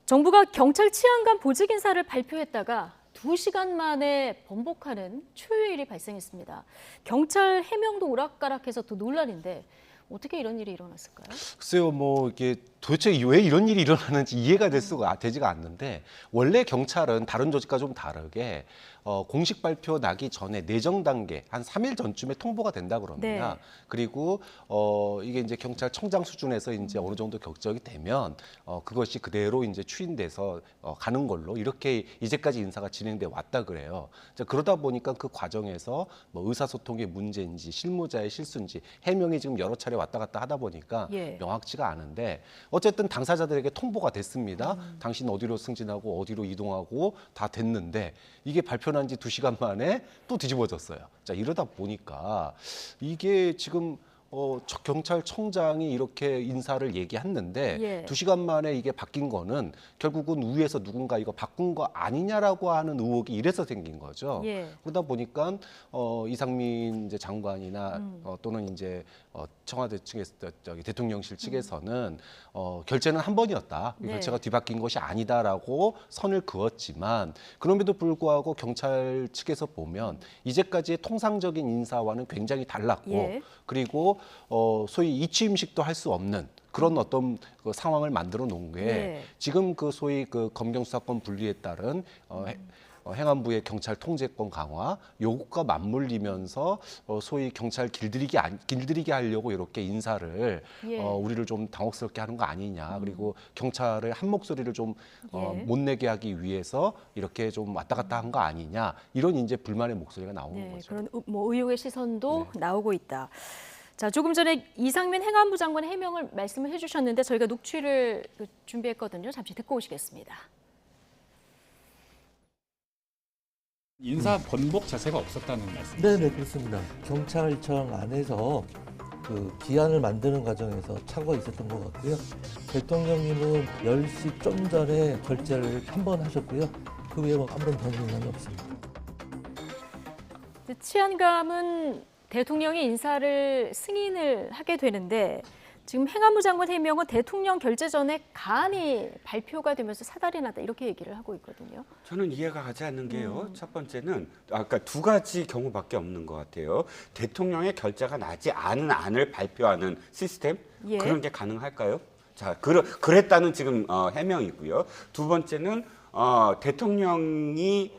정부가 경찰 치안관 보직 인사를 발표했다가 2시간 만에 번복하는 초유의 일이 발생했습니다. 경찰 해명도 오락가락해서 또 논란인데 어떻게 이런 일이 일어났을까요? 글쎄요, 이게 도대체 왜 이런 일이 일어나는지 이해가 되지가 않는데, 원래 경찰은 다른 조직과 좀 다르게 공식 발표 나기 전에 내정 단계 한 3일 전쯤에 통보가 된다 그럽니다. 네. 그리고 이게 이제 경찰청장 수준에서 이제 어느 정도 결정이 되면 그것이 그대로 이제 추인돼서 가는 걸로 이렇게 이제까지 인사가 진행돼 왔다 그래요. 자, 그러다 보니까 그 과정에서 뭐 의사소통의 문제인지 실무자의 실수인지 해명이 지금 여러 차례 왔다 갔다 하다 보니까 예. 명확치가 않은데, 어쨌든 당사자들에게 통보가 됐습니다. 당신 어디로 승진하고 어디로 이동하고 다 됐는데 이게 발표난 지 2시간 만에 또 뒤집어졌어요. 자, 이러다 보니까 이게 지금 경찰청장이 이렇게 인사를 얘기했는데 예. 2시간 만에 이게 바뀐 거는 결국은 위에서 누군가 이거 바꾼 거 아니냐라고 하는 의혹이 이래서 생긴 거죠. 예. 그러다 보니까 이상민 이제 장관이나 또는 이제 청와대 측에서 대통령실 측에서는 결재는 한 번이었다. 이 네. 결재가 뒤바뀐 것이 아니다라고 선을 그었지만, 그럼에도 불구하고 경찰 측에서 보면 이제까지의 통상적인 인사와는 굉장히 달랐고, 예. 그리고 소위 이취임식도 할 수 없는 그런 어떤 그 상황을 만들어 놓은 게 예. 지금 그 소위 그 검경 수사권 분리에 따른 행안부의 경찰 통제권 강화 요것과 맞물리면서 소위 경찰 길들이게 하려고 이렇게 인사를 예. 우리를 좀 당혹스럽게 하는 거 아니냐. 그리고 경찰의 한 목소리를 좀 예. 못 내게 하기 위해서 이렇게 좀 왔다 갔다 한 거 아니냐. 이런 이제 불만의 목소리가 나오는 네, 거죠. 그런 의혹의 시선도 나오고 있다. 자, 조금 전에 이상민 행안부 장관의 해명을 말씀을 해주셨는데 저희가 녹취를 준비했거든요. 잠시 듣고 오시겠습니다. 인사 번복 자세가 없었다는 말씀. 네, 그렇습니다. 경찰청 안에서 그 기한을 만드는 과정에서 착오가 있었던 것 같고요. 대통령님은 10시 좀 전에 결재를 한 번 하셨고요. 그 외에 아무런 변동이 없습니다. 치안감은 대통령이 인사를 승인을 하게 되는데 지금 행안부 장관 해명은 대통령 결재 전에 가안이 발표가 되면서 사달이 났다 이렇게 얘기를 하고 있거든요. 저는 이해가 가지 않는 게요. 첫 번째는 아까 두 가지 경우밖에 없는 것 같아요. 대통령의 결재가 나지 않은 안을 발표하는 시스템 예. 그런 게 가능할까요? 자, 그랬다는 지금 해명이고요. 두 번째는 대통령이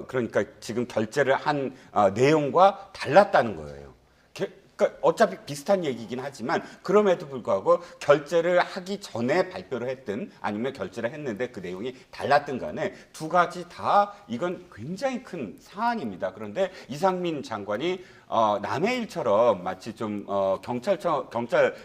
그러니까 지금 결재를 한 내용과 달랐다는 거예요. 그러니까 어차피 비슷한 얘기긴 하지만 그럼에도 불구하고 결재를 하기 전에 발표를 했든 아니면 결재를 했는데 그 내용이 달랐든 간에 두 가지 다 이건 굉장히 큰 사안입니다. 그런데 이상민 장관이 남의 일처럼 마치 좀 경찰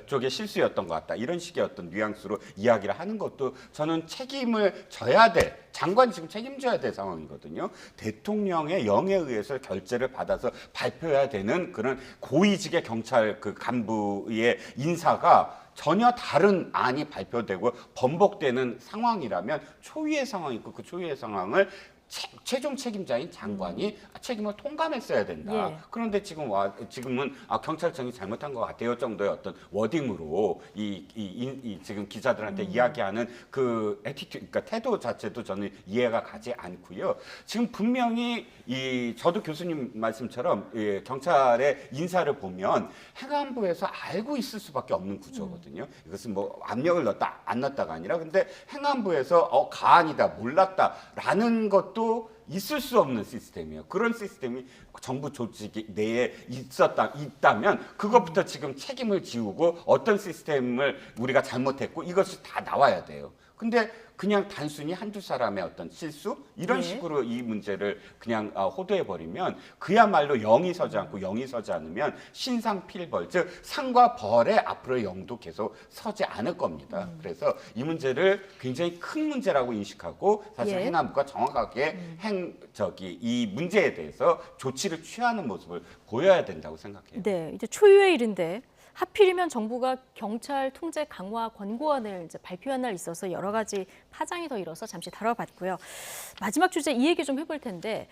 쪽의 실수였던 것 같다 이런 식의 어떤 뉘앙스로 이야기를 하는 것도 저는 책임을 져야 될 장관이 지금 책임져야 될 상황이거든요. 대통령의 영에 의해서 결재를 받아서 발표해야 되는 그런 고위직의 경찰 그 간부의 인사가 전혀 다른 안이 발표되고 번복되는 상황이라면 초유의 상황이고 그 초유의 상황을 최종 책임자인 장관이 책임을 통감했어야 된다. 예. 그런데 지금은 경찰청이 잘못한 것 같아요 정도의 어떤 워딩으로 지금 기자들한테 이야기하는 그 그러니까 태도 자체도 저는 이해가 가지 않고요. 지금 분명히 저도 교수님 말씀처럼 경찰의 인사를 보면 행안부에서 알고 있을 수밖에 없는 구조거든요. 이것은 뭐 압력을 넣었다 안 넣었다가 아니라 근데 행안부에서 가안이다 몰랐다라는 것도 있을 수 없는 시스템이에요. 그런 시스템이 정부 조직 내에 있다면 그것부터 지금 책임을 지우고 어떤 시스템을 우리가 잘못했고 이것이 다 나와야 돼요. 근데 그냥 단순히 한두 사람의 어떤 실수 이런 네. 식으로 이 문제를 그냥 호도해 버리면 그야말로 영이 서지 않고 영이 서지 않으면 신상필벌 즉 상과 벌의 앞으로 영도 계속 서지 않을 겁니다. 그래서 이 문제를 굉장히 큰 문제라고 인식하고 사실 예. 행안부가 정확하게 이 문제에 대해서 조치를 취하는 모습을 보여야 된다고 생각해요. 네, 이제 초유의 일인데 하필이면 정부가 경찰 통제 강화 권고안을 이제 발표한 날 있어서 여러 가지 파장이 더 일어서 잠시 다뤄봤고요. 마지막 주제 이 얘기 좀 해볼 텐데,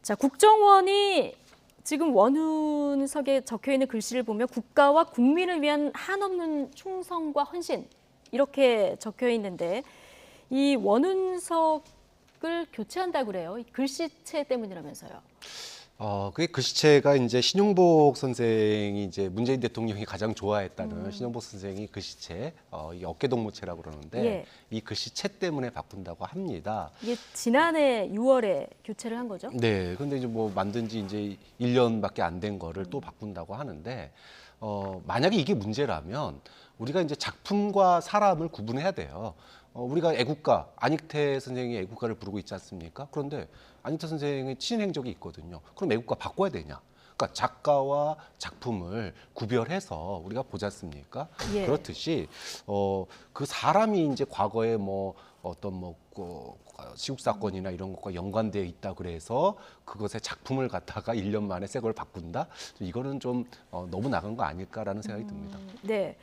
자, 국정원이 지금 원훈석에 적혀 있는 글씨를 보면 국가와 국민을 위한 한없는 충성과 헌신 이렇게 적혀 있는데 이 원훈석을 교체한다고 그래요. 이 글씨체 때문이라면서요. 그게 글씨체가 이제 신용복 선생이 이제 문재인 대통령이 가장 좋아했다는 신용복 선생이 글씨체, 이 어깨동무체라고 그러는데 예. 이 글씨체 때문에 바꾼다고 합니다. 이게 지난해 6월에 교체를 한 거죠? 네, 근데 이제 뭐 만든 지 이제 1년밖에 안 된 거를 또 바꾼다고 하는데, 만약에 이게 문제라면 우리가 이제 작품과 사람을 구분해야 돼요. 우리가 애국가, 안익태 선생이 애국가를 부르고 있지 않습니까? 그런데 안익태 선생의 친행적이 있거든요. 그럼 애국가 바꿔야 되냐? 그러니까 작가와 작품을 구별해서 우리가 보지 않습니까? 예. 그렇듯이 그 사람이 이제 과거에 뭐 어떤 시국 사건이나 이런 것과 연관되어 있다 그래서 그것의 작품을 갖다가 1년 만에 새 걸 바꾼다? 이거는 좀 너무 나간 거 아닐까라는 생각이 듭니다. 네.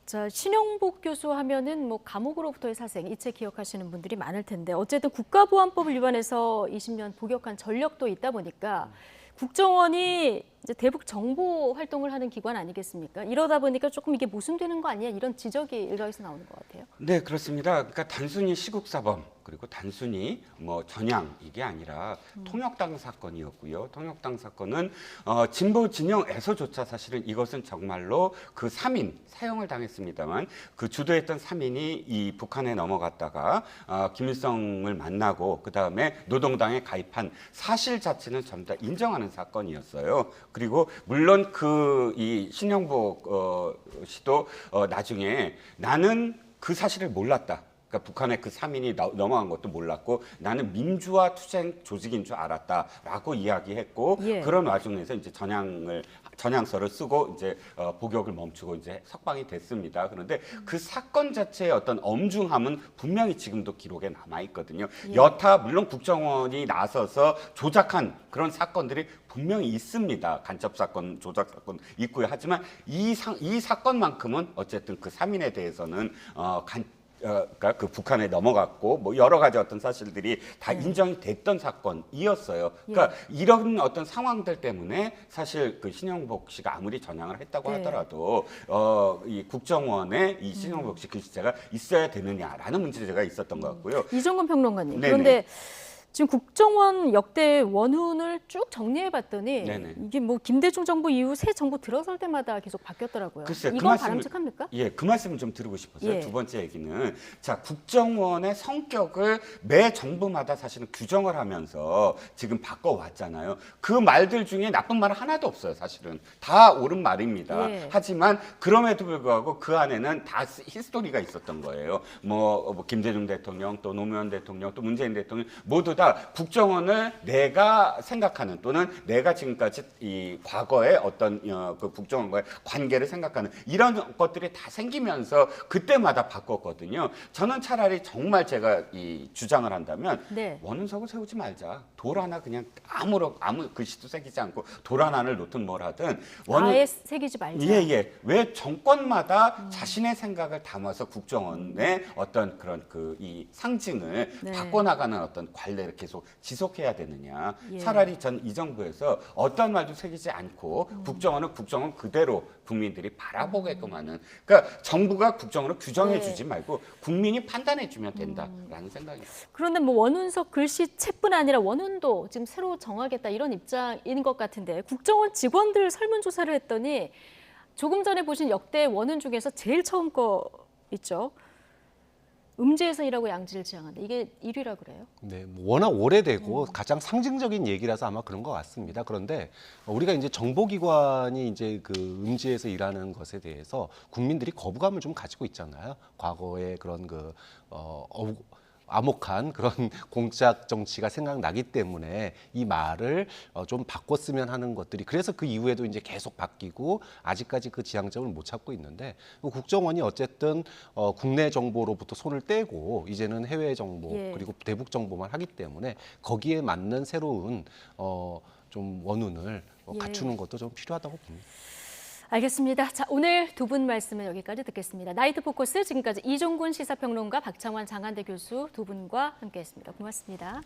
자, 신용복 교수 하면은 뭐 감옥으로부터의 사생, 이 책 기억하시는 분들이 많을 텐데 어쨌든 국가보안법을 위반해서 20년 복역한 전력도 있다 보니까 국정원이 이제 대북 정보 활동을 하는 기관 아니겠습니까? 이러다 보니까 조금 이게 모순되는 거 아니야? 이런 지적이 일각에서 나오는 것 같아요. 네, 그렇습니다. 그러니까 단순히 시국사범 그리고 단순히 뭐 전향 이게 아니라 통역당 사건이었고요. 통역당 사건은 진보 진영에서조차 사실은 이것은 정말로 그 3인 사형을 당했습니다만 그 주도했던 3인이 이 북한에 넘어갔다가 김일성을 만나고 그 다음에 노동당에 가입한 사실 자체는 전부 다 인정하는 사건이었어요. 그리고 물론 이 신영복 씨도 나중에 나는 그 사실을 몰랐다. 그러니까 북한의 그 3인이 넘어간 것도 몰랐고 나는 민주화 투쟁 조직인 줄 알았다라고 이야기했고 예. 그런 와중에서 이제 전향서를 쓰고 이제 복역을 멈추고 이제 석방이 됐습니다. 그런데 그 사건 자체의 어떤 엄중함은 분명히 지금도 기록에 남아 있거든요. 예. 여타 물론 국정원이 나서서 조작한 그런 사건들이 분명히 있습니다. 간첩 사건, 조작 사건 있고요. 하지만 이 사건만큼은 어쨌든 그 3인에 대해서는 그러니까 그 북한에 넘어갔고 뭐 여러 가지 어떤 사실들이 다 인정이 됐던 사건이었어요. 그러니까 이런 어떤 상황들 때문에 사실 그 신영복 씨가 아무리 전향을 했다고 네. 하더라도 이 국정원에 이 신영복 씨 글씨체가 있어야 되느냐라는 문제제가 있었던 것 같고요. 이종근 평론가님. 네네. 그런데 지금 국정원 역대 원훈을 쭉 정리해봤더니 네네. 이게 뭐 김대중 정부 이후 새 정부 들어설 때마다 계속 바뀌었더라고요. 글쎄요, 이건 바람직합니까? 예, 그 말씀을 좀 드리고 싶었어요. 예. 두 번째 얘기는 자 국정원의 성격을 매 정부마다 사실은 규정을 하면서 지금 바꿔왔잖아요. 그 말들 중에 나쁜 말은 하나도 없어요. 사실은 다 옳은 말입니다. 예. 하지만 그럼에도 불구하고 그 안에는 다 히스토리가 있었던 거예요. 뭐 김대중 대통령 또 노무현 대통령 또 문재인 대통령 모두 다 국정원을 내가 생각하는 또는 내가 지금까지 이 과거의 어떤 그 국정원과의 관계를 생각하는 이런 것들이 다 생기면서 그때마다 바꿨거든요. 저는 차라리 정말 제가 이 주장을 한다면 네. 원훈석을 세우지 말자. 돌 하나 그냥 아무 글씨도 새기지 않고 돌 하나를 놓든 뭘 하든 아예 새기지 말자. 예. 왜 정권마다 자신의 생각을 담아서 국정원의 어떤 그런 이 상징을 네. 바꿔나가는 어떤 관례를 계속 지속해야 되느냐. 예. 차라리 전 이 정부에서 어떤 말도 새기지 않고 국정원은 국정원 그대로 국민들이 바라보게끔 하는. 그러니까 정부가 국정원을 규정해 주지 말고 국민이 판단해 주면 된다라는 생각입니다. 그런데 뭐 원훈석 글씨체뿐 아니라 원훈도 지금 새로 정하겠다 이런 입장인 것 같은데 국정원 직원들 설문조사를 했더니 조금 전에 보신 역대 원훈 중에서 제일 처음 거 있죠. 음지에서 일하고 양지를 지향한다. 이게 1위라 그래요? 네, 뭐 워낙 오래되고 가장 상징적인 얘기라서 아마 그런 것 같습니다. 그런데 우리가 이제 정보기관이 이제 그 음지에서 일하는 것에 대해서 국민들이 거부감을 좀 가지고 있잖아요. 과거에 그런 암묵한 그런 공작 정치가 생각나기 때문에 이 말을 좀 바꿨으면 하는 것들이 그래서 그 이후에도 이제 계속 바뀌고 아직까지 그 지향점을 못 찾고 있는데 국정원이 어쨌든 국내 정보로부터 손을 떼고 이제는 해외 정보 예. 그리고 대북 정보만 하기 때문에 거기에 맞는 새로운 좀 원훈을 예. 갖추는 것도 좀 필요하다고 봅니다. 알겠습니다. 자, 오늘 두 분 말씀은 여기까지 듣겠습니다. 나이트 포커스 지금까지 이종근 시사평론가 박창환 장한대 교수 두 분과 함께했습니다. 고맙습니다.